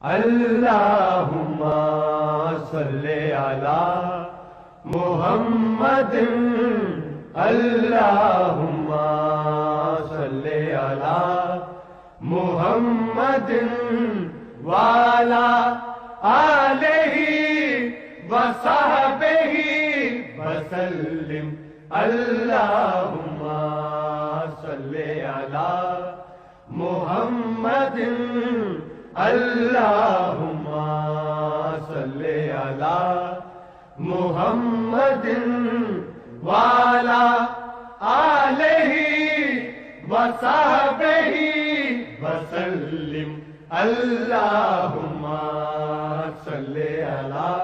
اللہم صلی علی محمد اللہم صلی علی محمد وعلی آلہ وصحبہ وسلم اللہم صلی علی محمد اللہم صلی علی محمد وعلی آلہ وصحبہ وسلم اللہم صلی علی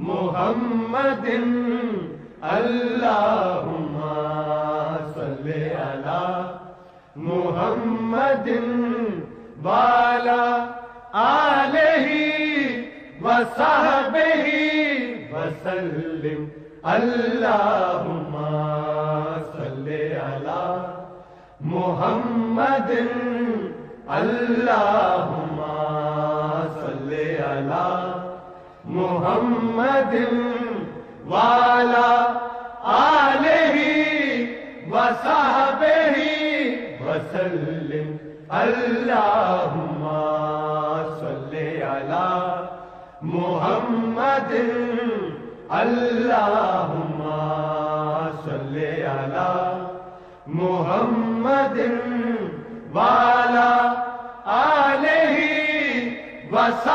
محمد اللہم صلی علی محمد وعلی آلہ وصحبہ وسلم اللہم صلی علی محمد اللہم صلی علی محمد وعلی آلہ وصحبہ وسلم اللہم صلی علی محمد اللہم صلی علی محمد وعلی آلہ وصحبہ